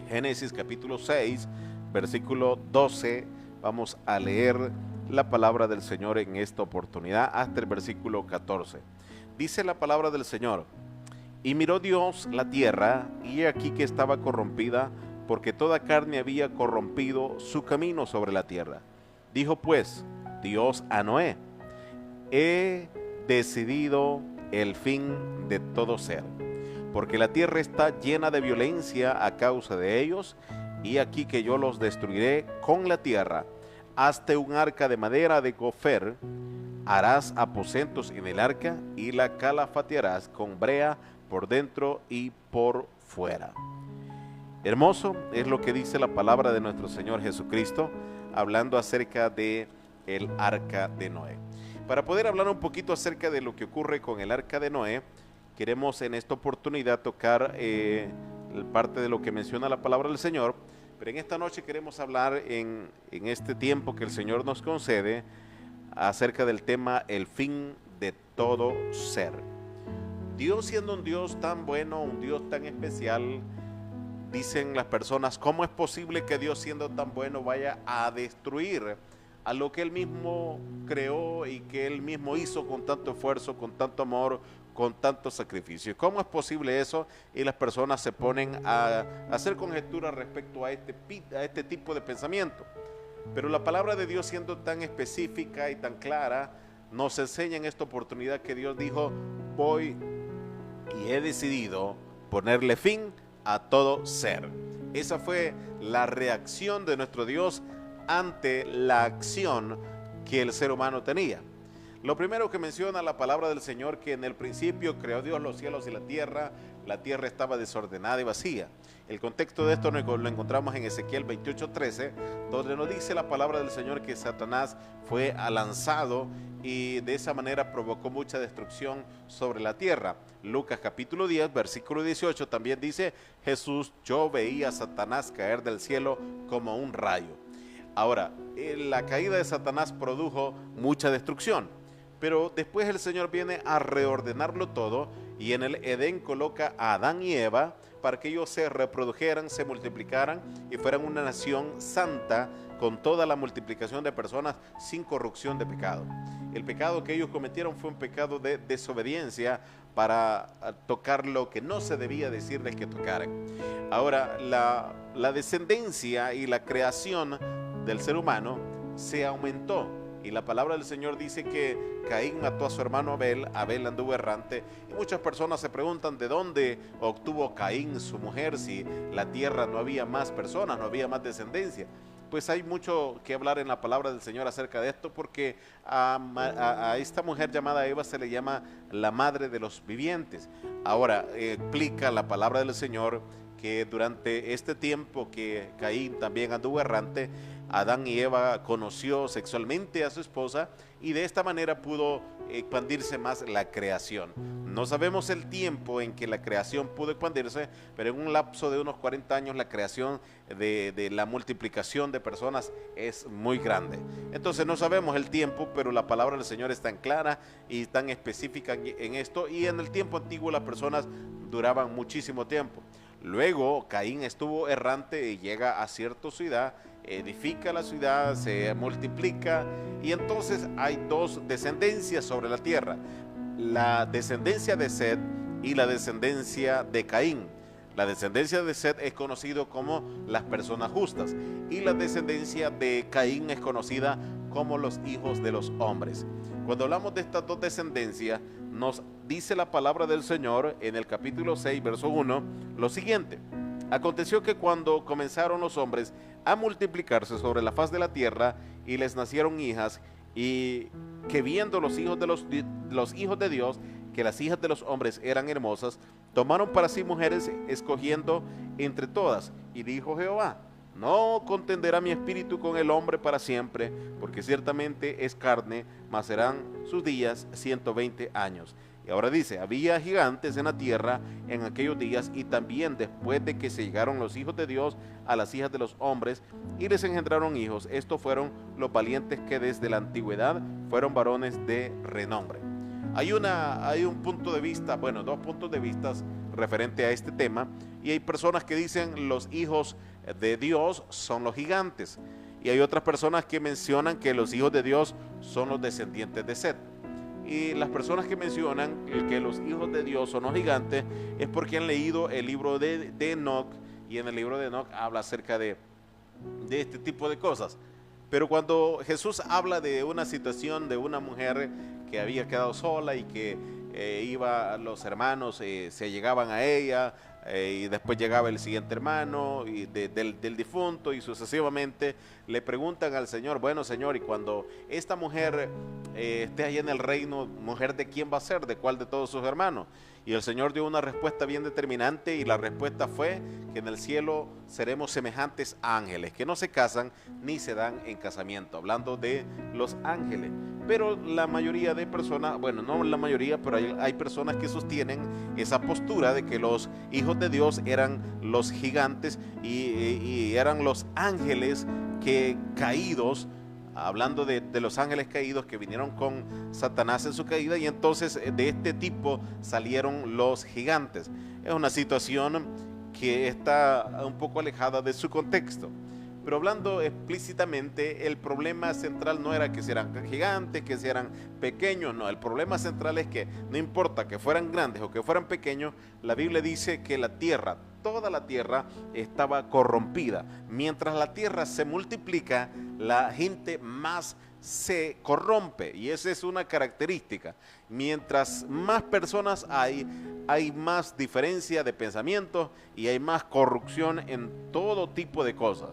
Génesis capítulo 6, versículo 12. Vamos a leer la palabra del Señor en esta oportunidad hasta el versículo 14. Dice la palabra del Señor: y miró Dios la tierra, y he aquí que estaba corrompida, porque toda carne había corrompido su camino sobre la tierra. Dijo pues Dios a Noé: he decidido el fin de todo ser, porque la tierra está llena de violencia a causa de ellos, y aquí que yo los destruiré con la tierra. Hazte un arca de madera de gofer, harás aposentos en el arca, y la calafatearás con brea por dentro y por fuera. Hermoso es lo que dice la palabra de nuestro Señor Jesucristo, hablando acerca de el arca de Noé. Para poder hablar un poquito acerca de lo que ocurre con el arca de Noé, queremos en esta oportunidad tocar parte de lo que menciona la palabra del Señor, pero en esta noche queremos hablar en este tiempo que el Señor nos concede acerca del tema el fin de todo ser. Dios, siendo un Dios tan bueno, un Dios tan especial, dicen las personas: ¿cómo es posible que Dios, siendo tan bueno, vaya a destruir a lo que Él mismo creó y que Él mismo hizo con tanto esfuerzo, con tanto amor, con tanto sacrificio? ¿Cómo es posible eso? Y las personas se ponen a hacer conjeturas respecto a este tipo de pensamiento. Pero la palabra de Dios, siendo tan específica y tan clara, nos enseña en esta oportunidad que Dios dijo: voy y he decidido ponerle fin a todo ser. Esa fue la reacción de nuestro Dios ante la acción que el ser humano tenía. Lo primero que menciona la palabra del Señor, que en el principio creó Dios los cielos y la tierra estaba desordenada y vacía. El contexto de esto lo encontramos en Ezequiel 28:13, donde nos dice la palabra del Señor que Satanás fue lanzado y de esa manera provocó mucha destrucción sobre la tierra. Lucas capítulo 10, versículo 18 también dice: Jesús, yo veía a Satanás caer del cielo como un rayo. Ahora, la caída de Satanás produjo mucha destrucción, pero después el Señor viene a reordenarlo todo, y en el Edén coloca a Adán y Eva para que ellos se reprodujeran, se multiplicaran y fueran una nación santa, con toda la multiplicación de personas sin corrupción de pecado. El pecado que ellos cometieron fue un pecado de desobediencia para tocar lo que no se debía decirles que tocaran. Ahora, la descendencia y la creación del ser humano se aumentó, y la palabra del Señor dice que Caín mató a su hermano Abel, Abel anduvo errante, y muchas personas se preguntan de dónde obtuvo Caín su mujer si la tierra no había más personas, no había más descendencia. Pues hay mucho que hablar en la palabra del Señor acerca de esto, porque a esta mujer llamada Eva se le llama la madre de los vivientes. Ahora, explica la palabra del Señor que durante este tiempo que Caín también anduvo errante, Adán y Eva conoció sexualmente a su esposa, y de esta manera pudo expandirse más la creación. No sabemos el tiempo en que la creación pudo expandirse, pero en un lapso de unos 40 años la creación de la multiplicación de personas es muy grande. Entonces no sabemos el tiempo, pero la palabra del Señor es tan clara y tan específica en esto, y en el tiempo antiguo las personas duraban muchísimo tiempo. Luego Caín estuvo errante y llega a cierta ciudad, edifica la ciudad, se multiplica, y entonces hay dos descendencias sobre la tierra: la descendencia de Set y la descendencia de Caín. La descendencia de Set es conocido como las personas justas, y la descendencia de Caín es conocida como los hijos de los hombres. Cuando hablamos de estas dos descendencias, nos dice la palabra del Señor en el capítulo 6, verso 1, lo siguiente: aconteció que cuando comenzaron los hombres a multiplicarse sobre la faz de la tierra, y les nacieron hijas, y que viendo los hijos de Dios que las hijas de los hombres eran hermosas, tomaron para sí mujeres, escogiendo entre todas. Y dijo Jehová: no contenderá mi espíritu con el hombre para siempre, porque ciertamente es carne, mas serán sus días 120 años. Y ahora dice: había gigantes en la tierra en aquellos días, y también después de que se llegaron los hijos de Dios a las hijas de los hombres, y les engendraron hijos. Estos fueron los valientes que desde la antigüedad fueron varones de renombre. Hay un punto de vista, bueno, dos puntos de vista referente a este tema, Y hay personas que dicen los hijos de Dios son los gigantes. Y hay otras personas que mencionan que los hijos de Dios son los descendientes de Set. Y las personas que mencionan que los hijos de Dios son los gigantes es porque han leído el libro de Enoc, y en el libro de Enoc habla acerca de este tipo de cosas. Pero cuando Jesús habla de una situación de una mujer que había quedado sola y que los hermanos se llegaban a ella, y después llegaba el siguiente hermano del difunto, y sucesivamente le preguntan al Señor, bueno Señor, y cuando esta mujer esté allá en el reino, ¿mujer de quién va a ser? ¿De cuál de todos sus hermanos? Y el Señor dio una respuesta bien determinante, y la respuesta fue que en el cielo seremos semejantes a ángeles, que no se casan ni se dan en casamiento, hablando de los ángeles. Pero la mayoría de personas, bueno, no la mayoría, pero hay personas que sostienen esa postura de que los hijos de Dios eran los gigantes y eran los ángeles que caídos, hablando de los ángeles caídos que vinieron con Satanás en su caída, y entonces de este tipo salieron los gigantes. Es una situación que está un poco alejada de su contexto. Pero hablando explícitamente, el problema central no era que si eran gigantes, que si eran pequeños, no. El problema central es que no importa que fueran grandes o que fueran pequeños, la Biblia dice que la tierra, toda la tierra estaba corrompida. Mientras la tierra se multiplica, la gente más se corrompe, y esa es una característica. Mientras más personas hay más diferencia de pensamientos y hay más corrupción en todo tipo de cosas.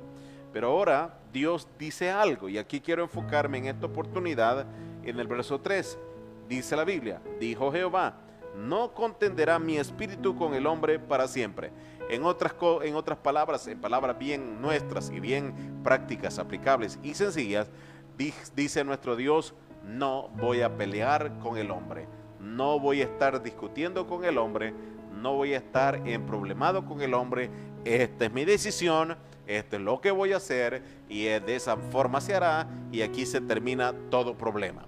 Pero ahora Dios dice algo, y aquí quiero enfocarme en esta oportunidad en el verso 3. Dice la Biblia, dijo Jehová, no contenderá mi espíritu con el hombre para siempre. En otras palabras, en palabras bien nuestras y bien prácticas, aplicables y sencillas, dice nuestro Dios, no voy a pelear con el hombre, no voy a estar discutiendo con el hombre, no voy a estar emproblemado con el hombre. Esta es mi decisión, esto es lo que voy a hacer, y de esa forma se hará, y aquí se termina todo problema.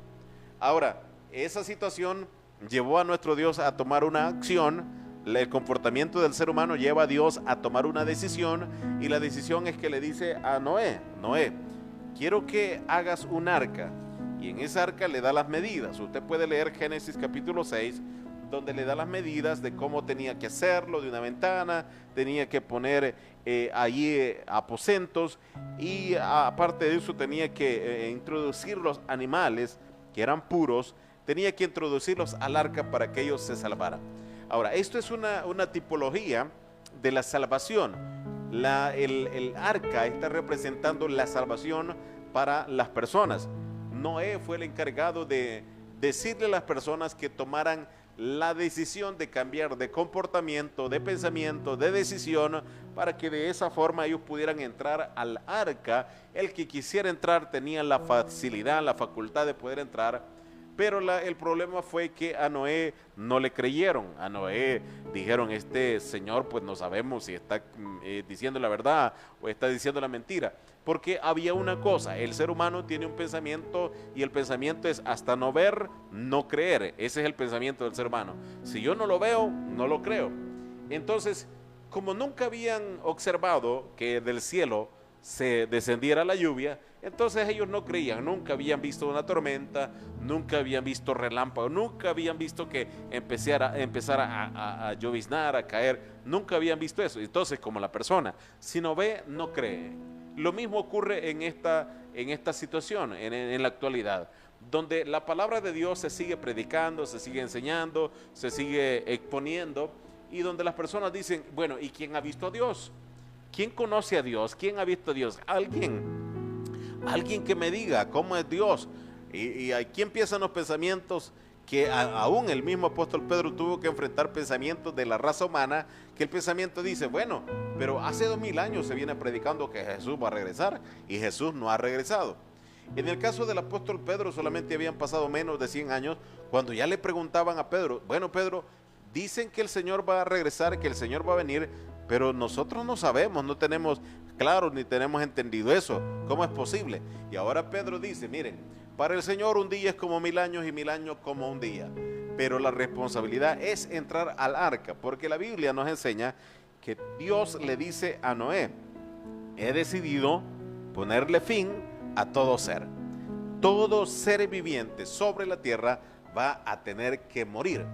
Ahora, esa situación llevó a nuestro Dios a tomar una acción. El comportamiento del ser humano lleva a Dios a tomar una decisión, y la decisión es que le dice a Noé, quiero que hagas un arca, y en esa arca le da las medidas. Usted puede leer Génesis capítulo 6, donde le da las medidas de cómo tenía que hacerlo, de una ventana, tenía que poner allí aposentos, y aparte de eso tenía que introducir los animales que eran puros, tenía que introducirlos al arca para que ellos se salvaran. Ahora, esto es una tipología de la salvación. El arca está representando la salvación para las personas. Noé fue el encargado de decirle a las personas que tomaran la decisión de cambiar de comportamiento, de pensamiento, de decisión, para que de esa forma ellos pudieran entrar al arca. El que quisiera entrar tenía la facilidad, la facultad de poder entrar, pero el problema fue que a Noé no le creyeron. A Noé dijeron, este señor pues no sabemos si está diciendo la verdad o está diciendo la mentira. Porque había una cosa, el ser humano tiene un pensamiento, y el pensamiento es hasta no ver, no creer. Ese es el pensamiento del ser humano. Si yo no lo veo, no lo creo. Entonces, como nunca habían observado que del cielo se descendiera la lluvia, entonces ellos no creían. Nunca habían visto una tormenta, nunca habían visto relámpagos, nunca habían visto que empezara a lloviznar, a caer. Nunca habían visto eso. Entonces, como la persona, si no ve, no cree. Lo mismo ocurre en esta situación, en la actualidad, donde la palabra de Dios se sigue predicando, se sigue enseñando, se sigue exponiendo, y donde las personas dicen, bueno, ¿y quién ha visto a Dios? ¿Quién conoce a Dios? ¿Quién ha visto a Dios? Alguien que me diga cómo es Dios. Y aquí empiezan los pensamientos que aún el mismo apóstol Pedro tuvo que enfrentar, pensamientos de la raza humana, que el pensamiento dice, bueno, pero hace 2000 años se viene predicando que Jesús va a regresar, y Jesús no ha regresado. En el caso del apóstol Pedro solamente habían pasado menos de 100 años cuando ya le preguntaban a Pedro, bueno Pedro, dicen que el Señor va a regresar, que el Señor va a venir, pero nosotros no sabemos, no tenemos claro ni tenemos entendido eso, ¿cómo es posible? Y ahora Pedro dice, miren, para el Señor un día es como 1000 años y 1000 años como un día, pero la responsabilidad es entrar al arca, porque la Biblia nos enseña que Dios le dice a Noé: he decidido ponerle fin a todo ser. Todo ser viviente sobre la tierra va a tener que morir.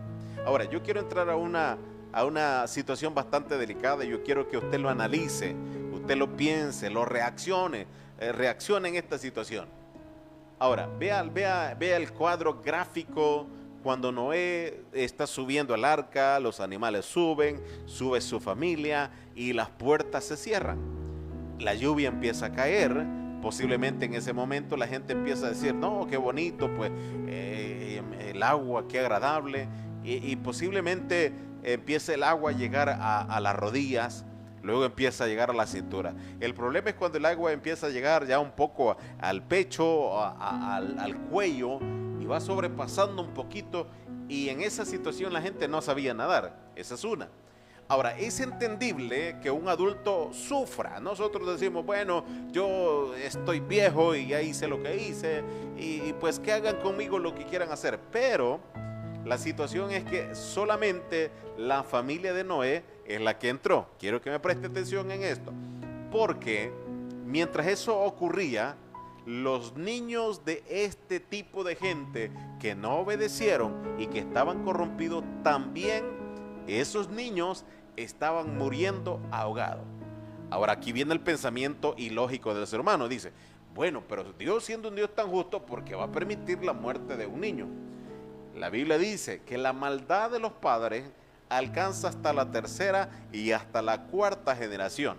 Ahora, yo quiero entrar a una situación bastante delicada y yo quiero que usted lo analice, usted lo piense, lo reaccione en esta situación. Ahora, vea el cuadro gráfico cuando Noé está subiendo al arca, los animales sube su familia y las puertas se cierran. La lluvia empieza a caer, posiblemente en ese momento la gente empieza a decir: no, qué bonito, pues el agua, qué agradable, y posiblemente empieza el agua a llegar a las rodillas, luego empieza a llegar a la cintura. El problema es cuando el agua empieza a llegar ya un poco al pecho, al cuello, y va sobrepasando un poquito, y en esa situación la gente no sabía nadar. Esa es una. Ahora, es entendible que un adulto sufra. Nosotros decimos: bueno, yo estoy viejo y ya hice lo que hice, y pues que hagan conmigo lo que quieran hacer. Pero la situación es que solamente la familia de Noé es la que entró. Quiero que me preste atención en esto, porque mientras eso ocurría, los niños de este tipo de gente que no obedecieron y que estaban corrompidos, también esos niños estaban muriendo ahogados. Ahora, aquí viene el pensamiento ilógico del ser humano. Dice: bueno, pero Dios, siendo un Dios tan justo, ¿por qué va a permitir la muerte de un niño? La Biblia dice que la maldad de los padres alcanza hasta la tercera y hasta la cuarta generación.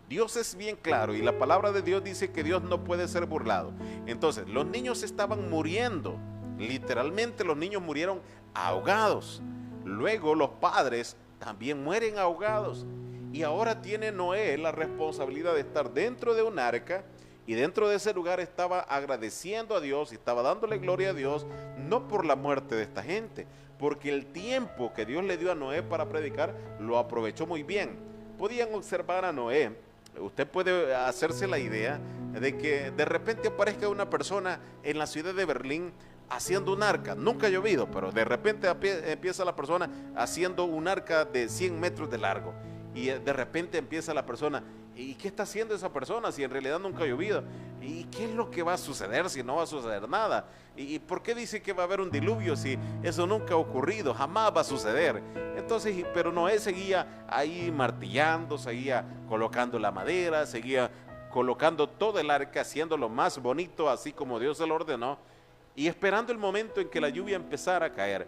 Dios es bien claro y la palabra de Dios dice que Dios no puede ser burlado. Entonces, los niños estaban muriendo. Literalmente los niños murieron ahogados. Luego los padres también mueren ahogados. Y ahora tiene Noé la responsabilidad de estar dentro de un arca, y dentro de ese lugar estaba agradeciendo a Dios y estaba dándole gloria a Dios, no por la muerte de esta gente, porque el tiempo que Dios le dio a Noé para predicar lo aprovechó muy bien. Podían observar a Noé. Usted puede hacerse la idea de que de repente aparezca una persona en la ciudad de Berlín haciendo un arca. Nunca ha llovido, pero de repente empieza la persona haciendo un arca de 100 metros de largo. Y de repente empieza la persona: ¿y qué está haciendo esa persona si en realidad nunca ha llovido? ¿Y qué es lo que va a suceder si no va a suceder nada? ¿Y por qué dice que va a haber un diluvio si eso nunca ha ocurrido? Jamás va a suceder. Entonces, pero Noé seguía ahí martillando, seguía colocando la madera, seguía colocando todo el arca, haciéndolo más bonito, así como Dios se lo ordenó, y esperando el momento en que la lluvia empezara a caer.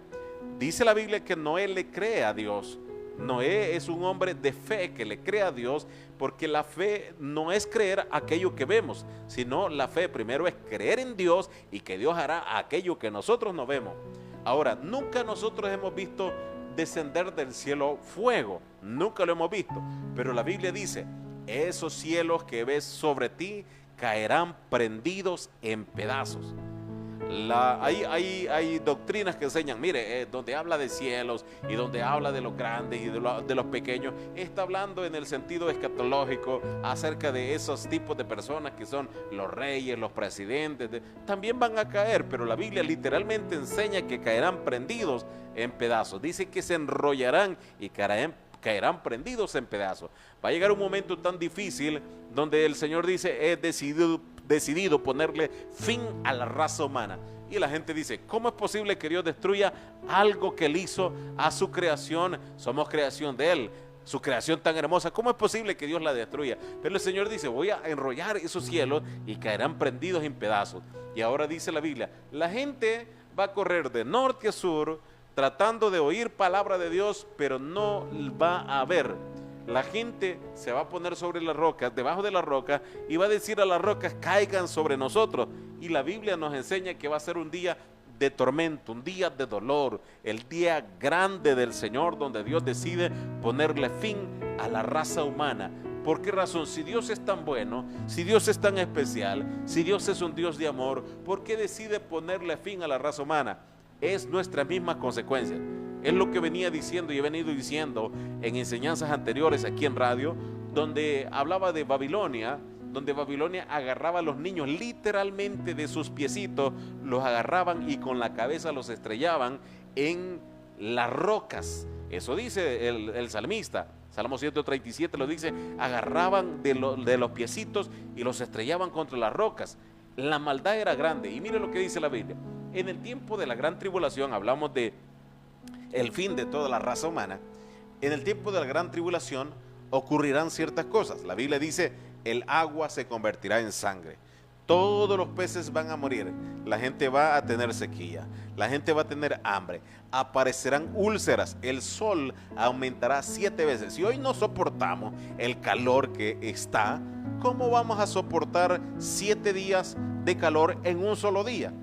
Dice la Biblia que Noé le cree a Dios. Noé es un hombre de fe que le cree a Dios, porque la fe no es creer aquello que vemos, sino la fe primero es creer en Dios y que Dios hará aquello que nosotros no vemos. Ahora, nunca nosotros hemos visto descender del cielo fuego, nunca lo hemos visto, pero la Biblia dice: esos cielos que ves sobre ti caerán prendidos en pedazos. Hay doctrinas que enseñan: mire, donde habla de cielos y donde habla de los grandes y de los pequeños, está hablando en el sentido escatológico acerca de esos tipos de personas que son los reyes, los presidentes, también van a caer, pero la Biblia literalmente enseña que caerán prendidos en pedazos. Dice que se enrollarán y caerán prendidos en pedazos. Va a llegar un momento tan difícil donde el Señor dice: he decidido ponerle fin a la raza humana. Y la gente dice: ¿cómo es posible que Dios destruya algo que Él hizo a su creación? Somos creación de Él, su creación tan hermosa. ¿Cómo es posible que Dios la destruya? Pero el Señor dice: voy a enrollar esos cielos y caerán prendidos en pedazos. Y ahora dice la Biblia: la gente va a correr de norte a sur tratando de oír palabra de Dios, pero no va a ver. La gente se va a poner sobre las rocas, debajo de las rocas, y va a decir a las rocas: caigan sobre nosotros. Y la Biblia nos enseña que va a ser un día de tormento, un día de dolor, el día grande del Señor, donde Dios decide ponerle fin a la raza humana. ¿Por qué razón? Si Dios es tan bueno, si Dios es tan especial, si Dios es un Dios de amor, ¿por qué decide ponerle fin a la raza humana? Es nuestra misma consecuencia. Es lo que venía diciendo y he venido diciendo en enseñanzas anteriores aquí en radio, donde hablaba de Babilonia, donde Babilonia agarraba a los niños literalmente de sus piecitos, los agarraban y con la cabeza los estrellaban en las rocas. Eso dice el salmista. Salmo 137 lo dice, agarraban de los piecitos y los estrellaban contra las rocas. La maldad era grande. Y mire lo que dice la Biblia. En el tiempo de la gran tribulación, hablamos de el fin de toda la raza humana. En el tiempo de la gran tribulación ocurrirán ciertas cosas. La Biblia dice, el agua se convertirá en sangre. Todos los peces van a morir, la gente va a tener sequía, la gente va a tener hambre, aparecerán úlceras, el sol aumentará 7 veces. Si hoy no soportamos el calor que está, ¿cómo vamos a soportar 7 días de calor en un solo día?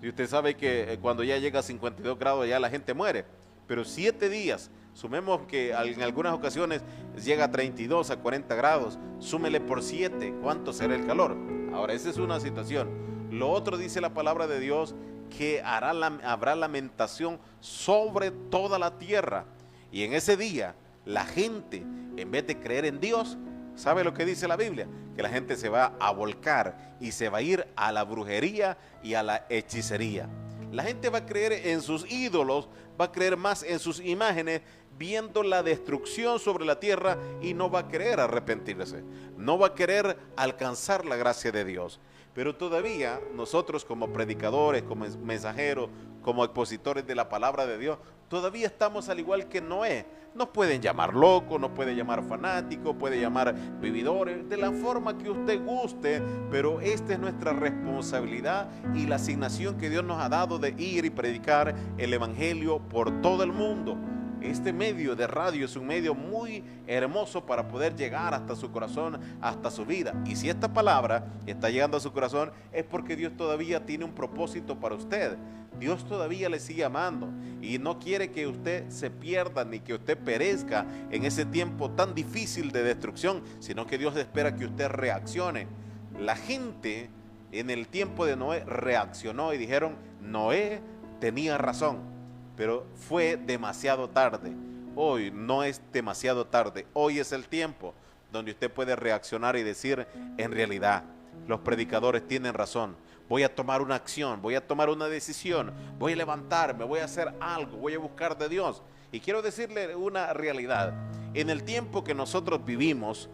Y usted sabe que cuando ya llega a 52 grados ya la gente muere, pero 7 días, sumemos que en algunas ocasiones llega a 32, a 40 grados, súmele por 7, ¿cuánto será el calor? Ahora, esa es una situación. Lo otro dice la palabra de Dios, que habrá lamentación sobre toda la tierra. Y en ese día, la gente, en vez de creer en Dios, ¿sabe lo que dice la Biblia? Que la gente se va a volcar y se va a ir a la brujería y a la hechicería. La gente va a creer en sus ídolos, va a creer más en sus imágenes, viendo la destrucción sobre la tierra, y no va a querer arrepentirse, no va a querer alcanzar la gracia de Dios. Pero todavía nosotros, como predicadores, como mensajeros, como expositores de la palabra de Dios, todavía estamos al igual que Noé. Nos pueden llamar locos, nos pueden llamar fanáticos, pueden llamar vividores, de la forma que usted guste, pero esta es nuestra responsabilidad y la asignación que Dios nos ha dado de ir y predicar el evangelio por todo el mundo. Este medio de radio es un medio muy hermoso para poder llegar hasta su corazón, hasta su vida. Y si esta palabra está llegando a su corazón, es porque Dios todavía tiene un propósito para usted. Dios todavía le sigue amando y no quiere que usted se pierda ni que usted perezca en ese tiempo tan difícil de destrucción, sino que Dios espera que usted reaccione. La gente en el tiempo de Noé reaccionó y dijeron, Noé tenía razón. Pero fue demasiado tarde. Hoy no es demasiado tarde. Hoy es el tiempo donde usted puede reaccionar y decir, en realidad, los predicadores tienen razón. Voy a tomar una acción, voy a tomar una decisión, voy a levantarme, voy a hacer algo, voy a buscar de Dios. Y quiero decirle una realidad. En el tiempo que nosotros vivimos,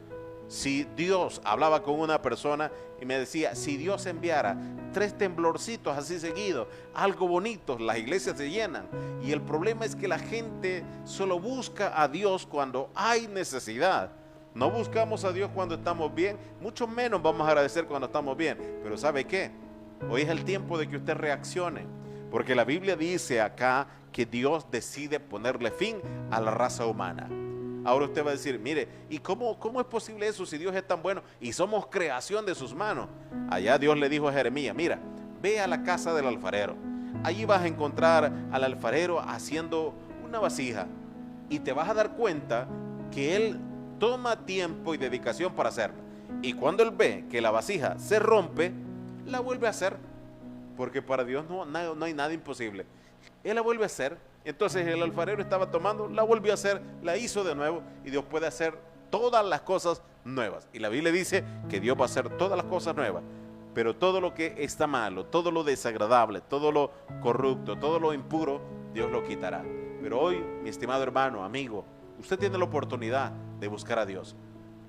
si Dios hablaba con una persona y me decía, si Dios enviara 3 temblorcitos así seguidos, algo bonito, las iglesias se llenan. Y el problema es que la gente solo busca a Dios cuando hay necesidad. No buscamos a Dios cuando estamos bien, mucho menos vamos a agradecer cuando estamos bien. Pero ¿sabe qué? Hoy es el tiempo de que usted reaccione, porque la Biblia dice acá que Dios decide ponerle fin a la raza humana. Ahora usted va a decir, mire, ¿y cómo es posible eso si Dios es tan bueno y somos creación de sus manos? Allá Dios le dijo a Jeremías, mira, ve a la casa del alfarero. Allí vas a encontrar al alfarero haciendo una vasija y te vas a dar cuenta que él toma tiempo y dedicación para hacerlo. Y cuando él ve que la vasija se rompe, la vuelve a hacer, porque para Dios no hay nada imposible. Él la vuelve a hacer. Entonces el alfarero estaba tomando, la volvió a hacer, la hizo de nuevo, y Dios puede hacer todas las cosas nuevas. Y la Biblia dice que Dios va a hacer todas las cosas nuevas, pero todo lo que está malo, todo lo desagradable, todo lo corrupto, todo lo impuro, Dios lo quitará. Pero hoy, mi estimado hermano, amigo, usted tiene la oportunidad de buscar a Dios.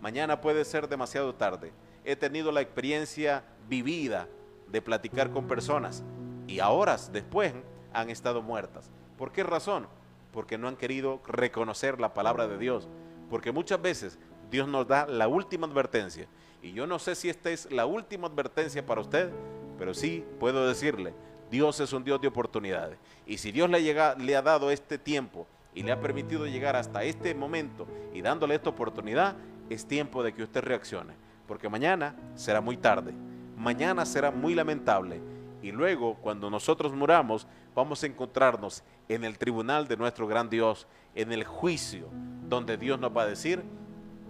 Mañana puede ser demasiado tarde. He tenido la experiencia vivida de platicar con personas y a horas después han estado muertas. ¿Por qué razón? Porque no han querido reconocer la palabra de Dios. Porque muchas veces Dios nos da la última advertencia. Y yo no sé si esta es la última advertencia para usted, pero sí puedo decirle, Dios es un Dios de oportunidades. Y si Dios le ha dado este tiempo y le ha permitido llegar hasta este momento y dándole esta oportunidad, es tiempo de que usted reaccione. Porque mañana será muy tarde. Mañana será muy lamentable. Y luego, cuando nosotros muramos, vamos a encontrarnos en el tribunal de nuestro gran Dios, en el juicio, donde Dios nos va a decir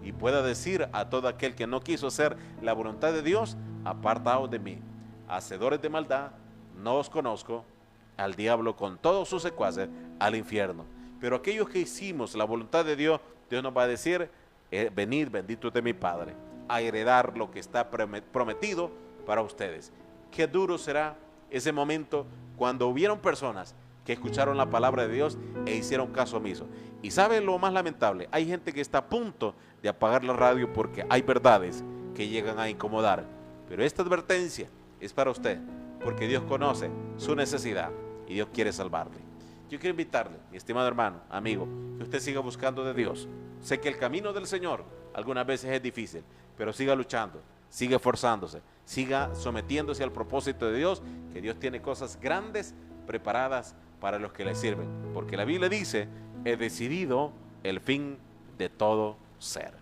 y pueda decir a todo aquel que no quiso hacer la voluntad de Dios, apartaos de mí, hacedores de maldad, no os conozco, al diablo con todos sus secuaces, al infierno. Pero aquellos que hicimos la voluntad de Dios, Dios nos va a decir, venid benditos de mi Padre, a heredar lo que está prometido para ustedes. Qué duro será ese momento cuando hubieron personas que escucharon la palabra de Dios e hicieron caso omiso. Y ¿sabe lo más lamentable? Hay gente que está a punto de apagar la radio porque hay verdades que llegan a incomodar. Pero esta advertencia es para usted, porque Dios conoce su necesidad y Dios quiere salvarle. Yo quiero invitarle, mi estimado hermano, amigo, que usted siga buscando de Dios. Sé que el camino del Señor algunas veces es difícil, pero siga luchando, siga esforzándose, siga sometiéndose al propósito de Dios, que Dios tiene cosas grandes preparadas para los que le sirven. Porque la Biblia dice, he decidido el fin de todo ser.